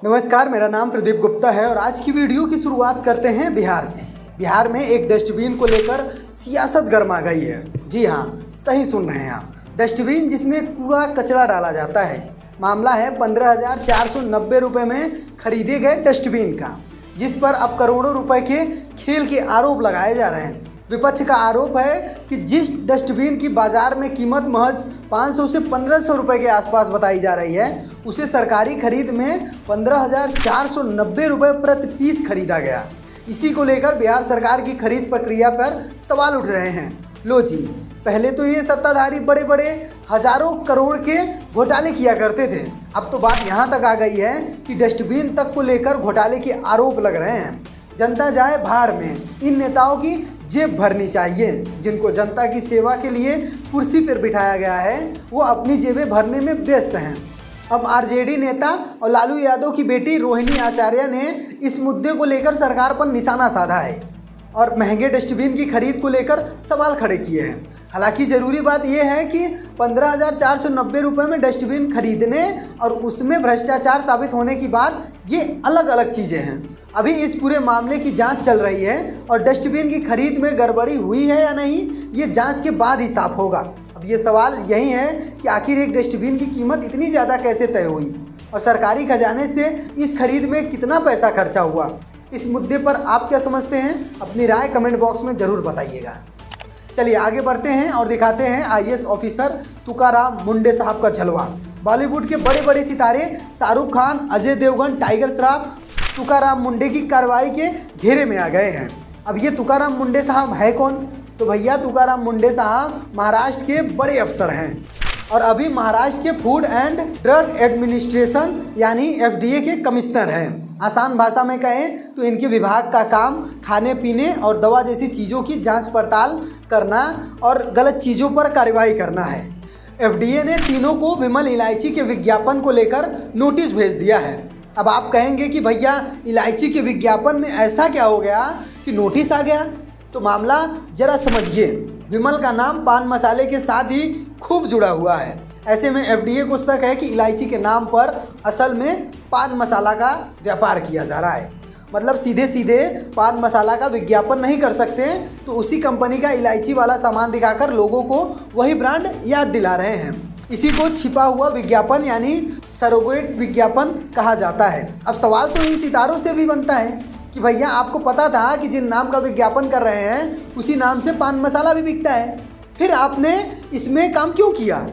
नमस्कार, मेरा नाम प्रदीप गुप्ता है और आज की वीडियो की शुरुआत करते हैं बिहार से। बिहार में एक डस्टबिन को लेकर सियासत गर्मा गई है। जी हाँ, सही सुन रहे हैं आप। डस्टबिन जिसमें कूड़ा कचरा डाला जाता है। मामला है 15,490 रुपये में खरीदे गए डस्टबिन का, जिस पर अब करोड़ों रुपए के खेल के आरोप लगाए जा रहे हैं। विपक्ष का आरोप है कि जिस डस्टबिन की बाजार में कीमत महज 500 से 1500 रुपये के आसपास बताई जा रही है, उसे सरकारी खरीद में 15,490 रुपये प्रति पीस खरीदा गया। इसी को लेकर बिहार सरकार की खरीद प्रक्रिया पर सवाल उठ रहे हैं। लो जी, पहले तो ये सत्ताधारी बड़े बड़े हजारों करोड़ के घोटाले किया करते थे। अब तो बात यहाँ तक आ गई है कि डस्टबिन तक को लेकर घोटाले के आरोप लग रहे हैं। जनता जाए भाड़ में, इन नेताओं की जेब भरनी चाहिए। जिनको जनता की सेवा के लिए कुर्सी पर बिठाया गया है, वो अपनी जेबें भरने में व्यस्त हैं। अब आरजेडी नेता और लालू यादव की बेटी रोहिणी आचार्य ने इस मुद्दे को लेकर सरकार पर निशाना साधा है और महंगे डस्टबिन की खरीद को लेकर सवाल खड़े किए हैं। हालांकि ज़रूरी बात यह है कि 15,490 रुपये में डस्टबिन खरीदने और उसमें भ्रष्टाचार साबित होने की बात, ये अलग अलग चीज़ें हैं। अभी इस पूरे मामले की जांच चल रही है और डस्टबिन की खरीद में गड़बड़ी हुई है या नहीं, ये जांच के बाद ही साफ होगा। अब ये सवाल यही है कि आखिर एक डस्टबिन की कीमत इतनी ज़्यादा कैसे तय हुई और सरकारी खजाने से इस खरीद में कितना पैसा खर्चा हुआ। इस मुद्दे पर आप क्या समझते हैं? अपनी राय कमेंट बॉक्स में ज़रूर बताइएगा। चलिए आगे बढ़ते हैं और दिखाते हैं आईएएस ऑफिसर तुकाराम मुंडे साहब का जलवा। बॉलीवुड के बड़े बड़े सितारे शाहरुख खान, अजय देवगन, टाइगर श्रॉफ तुकाराम मुंडे की कार्रवाई के घेरे में आ गए हैं। अब ये तुकाराम मुंडे साहब है कौन? तो भैया, तुकाराम मुंडे साहब महाराष्ट्र के बड़े अफसर हैं और अभी महाराष्ट्र के फूड एंड ड्रग एडमिनिस्ट्रेशन यानी एफडीए के कमिश्नर हैं। आसान भाषा में कहें तो इनके विभाग का काम खाने पीने और दवा जैसी चीज़ों की जांच पड़ताल करना और गलत चीज़ों पर कार्रवाई करना है। एफडीए ने तीनों को विमल इलायची के विज्ञापन को लेकर नोटिस भेज दिया है। अब आप कहेंगे कि भैया, इलायची के विज्ञापन में ऐसा क्या हो गया कि नोटिस आ गया? तो मामला जरा समझिए। विमल का नाम पान मसाले के साथ ही खूब जुड़ा हुआ है। ऐसे में एफडीए को शक है कि इलायची के नाम पर असल में पान मसाला का व्यापार किया जा रहा है। मतलब सीधे सीधे पान मसाला का विज्ञापन नहीं कर सकते, तो उसी कंपनी का इलायची वाला सामान दिखाकर लोगों को वही ब्रांड याद दिला रहे हैं। इसी को छिपा हुआ विज्ञापन यानी सरोगेट विज्ञापन कहा जाता है। अब सवाल तो इन सितारों से भी बनता है कि भैया, आपको पता था कि जिन नाम का विज्ञापन कर रहे हैं उसी नाम से पान मसाला भी बिकता है, फिर आपने इसमें काम क्यों किया?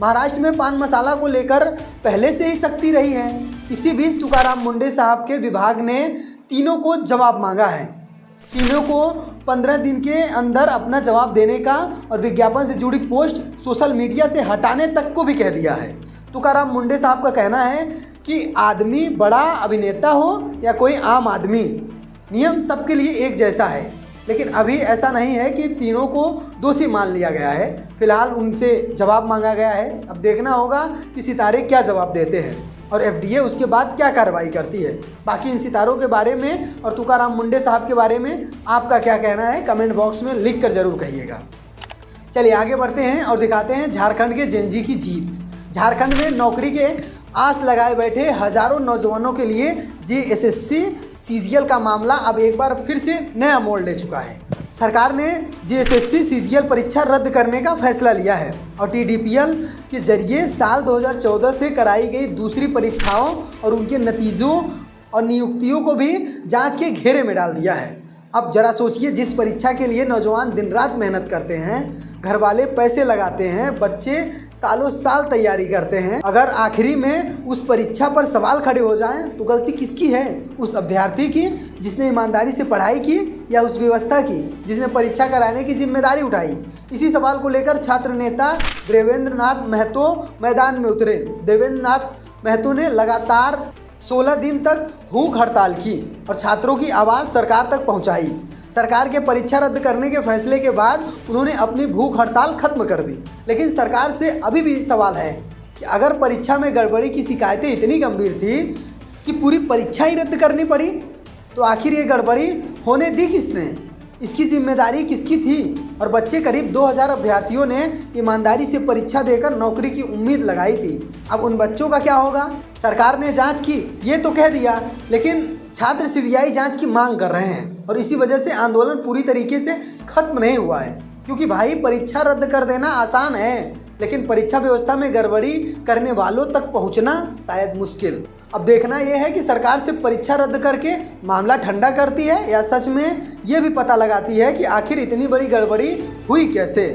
महाराष्ट्र में पान मसाला को लेकर पहले से ही सख्ती रही है। इसी बीच तुकाराम मुंडे साहब के विभाग ने तीनों को जवाब मांगा है। तीनों को 15 दिन के अंदर अपना जवाब देने का और विज्ञापन से जुड़ी पोस्ट सोशल मीडिया से हटाने तक को भी कह दिया है। तुकाराम मुंडे साहब का कहना है कि आदमी बड़ा अभिनेता हो या कोई आम आदमी, नियम सबके लिए एक जैसा है। लेकिन अभी ऐसा नहीं है कि तीनों को दोषी मान लिया गया है। फिलहाल उनसे जवाब मांगा गया है। अब देखना होगा कि सितारे क्या जवाब देते हैं और एफडीए उसके बाद क्या कार्रवाई करती है। बाकी इन सितारों के बारे में और तुकाराम मुंडे साहब के बारे में आपका क्या कहना है, कमेंट बॉक्स में लिख कर जरूर कहिएगा। चलिए आगे बढ़ते हैं और दिखाते हैं झारखंड के जेनजी की जीत। झारखंड में नौकरी के आस लगाए बैठे हजारों नौजवानों के लिए जेएसएससी सीजीएल का मामला अब एक बार फिर से नया मोड़ ले चुका है। सरकार ने जेएसएससी सीजीएल परीक्षा रद्द करने का फैसला लिया है और टीडीपीएल के जरिए साल 2014 से कराई गई दूसरी परीक्षाओं और उनके नतीजों और नियुक्तियों को भी जांच के घेरे में डाल दिया है। अब जरा सोचिए, जिस परीक्षा के लिए नौजवान दिन रात मेहनत करते हैं, घर वाले पैसे लगाते हैं, बच्चे सालों साल तैयारी करते हैं, अगर आखिरी में उस परीक्षा पर सवाल खड़े हो जाएं तो गलती किसकी है? उस अभ्यर्थी की जिसने ईमानदारी से पढ़ाई की या उस व्यवस्था की जिसने परीक्षा कराने की जिम्मेदारी उठाई? इसी सवाल को लेकर छात्र नेता देवेंद्र नाथ महतो मैदान में उतरे। देवेंद्र नाथ महतो ने लगातार 16 दिन तक भूख हड़ताल की और छात्रों की आवाज़ सरकार तक पहुंचाई। सरकार के परीक्षा रद्द करने के फैसले के बाद उन्होंने अपनी भूख हड़ताल खत्म कर दी। लेकिन सरकार से अभी भी सवाल है कि अगर परीक्षा में गड़बड़ी की शिकायतें इतनी गंभीर थी कि पूरी परीक्षा ही रद्द करनी पड़ी, तो आखिर ये गड़बड़ी होने दी किसने? इसकी जिम्मेदारी किसकी थी? और बच्चे करीब 2000 अभ्यर्थियों ने ईमानदारी से परीक्षा देकर नौकरी की उम्मीद लगाई थी। अब उन बच्चों का क्या होगा? सरकार ने जांच की ये तो कह दिया, लेकिन छात्र सीबीआई जांच की मांग कर रहे हैं और इसी वजह से आंदोलन पूरी तरीके से खत्म नहीं हुआ है। क्योंकि भाई परीक्षा रद्द कर देना आसान है, लेकिन परीक्षा व्यवस्था में गड़बड़ी करने वालों तक पहुंचना शायद मुश्किल। अब देखना यह है कि सरकार से परीक्षा रद्द करके मामला ठंडा करती है या सच में ये भी पता लगाती है कि आखिर इतनी बड़ी गड़बड़ी हुई कैसे,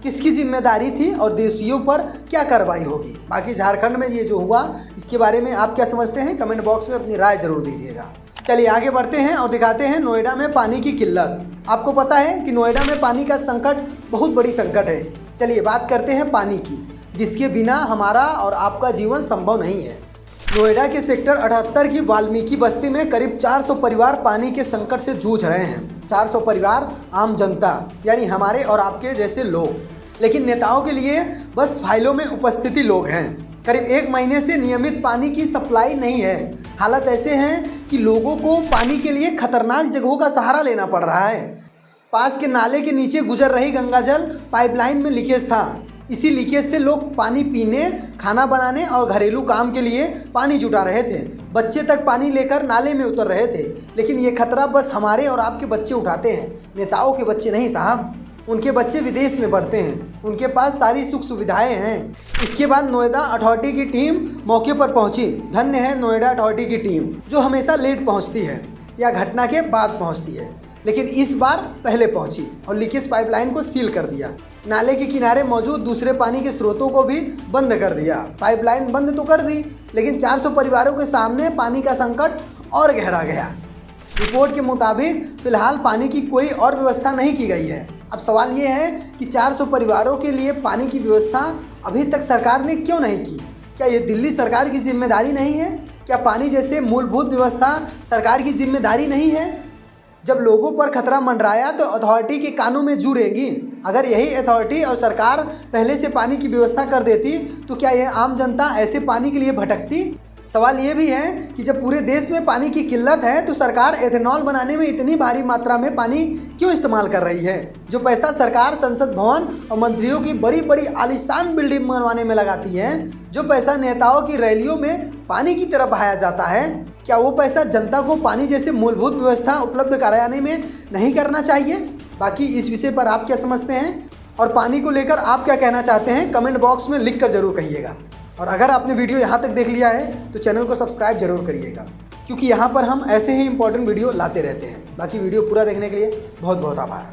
किसकी जिम्मेदारी थी और दोषियों पर क्या कार्रवाई होगी। बाकी झारखंड में ये जो हुआ इसके बारे में आप क्या समझते हैं? कमेंट बॉक्स में अपनी राय जरूर दीजिएगा। चलिए आगे बढ़ते हैं और दिखाते हैं नोएडा में पानी की किल्लत। आपको पता है कि नोएडा में पानी का संकट बहुत बड़ी संकट है। चलिए बात करते हैं पानी की, जिसके बिना हमारा और आपका जीवन संभव नहीं है। नोएडा के सेक्टर 78 की वाल्मीकि बस्ती में करीब 400 परिवार पानी के संकट से जूझ रहे हैं। 400 परिवार आम जनता यानी हमारे और आपके जैसे लोग, लेकिन नेताओं के लिए बस फाइलों में उपस्थिति लोग हैं। करीब 1 महीने से नियमित पानी की सप्लाई नहीं है। हालत ऐसे हैं कि लोगों को पानी के लिए खतरनाक जगहों का सहारा लेना पड़ रहा है। पास के नाले के नीचे गुजर रही गंगाजल पाइपलाइन में लीकेज था। इसी लीकेज से लोग पानी पीने, खाना बनाने और घरेलू काम के लिए पानी जुटा रहे थे। बच्चे तक पानी लेकर नाले में उतर रहे थे, लेकिन ये खतरा बस हमारे और आपके बच्चे उठाते हैं, नेताओं के बच्चे नहीं साहब। उनके बच्चे विदेश में पढ़ते हैं, उनके पास सारी सुख सुविधाएं हैं। इसके बाद नोएडा अथॉरिटी की टीम मौके पर पहुंची। धन्य है नोएडा अथॉरिटी की टीम, जो हमेशा लेट पहुंचती है या घटना के बाद पहुंचती है, लेकिन इस बार पहले पहुंची और लीकेज पाइपलाइन को सील कर दिया। नाले के किनारे मौजूद दूसरे पानी के स्रोतों को भी बंद कर दिया। पाइपलाइन बंद तो कर दी, लेकिन 400 परिवारों के सामने पानी का संकट और गहरा गया। रिपोर्ट के मुताबिक फिलहाल पानी की कोई और व्यवस्था नहीं की गई है। अब सवाल ये है कि 400 परिवारों के लिए पानी की व्यवस्था अभी तक सरकार ने क्यों नहीं की? क्या ये दिल्ली सरकार की जिम्मेदारी नहीं है? क्या पानी जैसे मूलभूत व्यवस्था सरकार की जिम्मेदारी नहीं है? जब लोगों पर खतरा मंडराया तो अथॉरिटी के कानों में जू रेंगी। अगर यही अथॉरिटी और सरकार पहले से पानी की व्यवस्था कर देती तो क्या यह आम जनता ऐसे पानी के लिए भटकती? सवाल ये भी है कि जब पूरे देश में पानी की किल्लत है तो सरकार एथेनॉल बनाने में इतनी भारी मात्रा में पानी क्यों इस्तेमाल कर रही है? जो पैसा सरकार संसद भवन और मंत्रियों की बड़ी बड़ी आलीशान बिल्डिंग बनवाने में लगाती है, जो पैसा नेताओं की रैलियों में पानी की तरफ बहाया जाता है, क्या वो पैसा जनता को पानी जैसे मूलभूत व्यवस्था उपलब्ध कराने में नहीं करना चाहिए? बाकी इस विषय पर आप क्या समझते हैं और पानी को लेकर आप क्या कहना चाहते हैं? कमेंट बॉक्स में लिख कर जरूर कहिएगा। और अगर आपने वीडियो यहाँ तक देख लिया है तो चैनल को सब्सक्राइब जरूर करिएगा, क्योंकि यहाँ पर हम ऐसे ही इंपॉर्टेंट वीडियो लाते रहते हैं। बाकी वीडियो पूरा देखने के लिए बहुत बहुत आभार।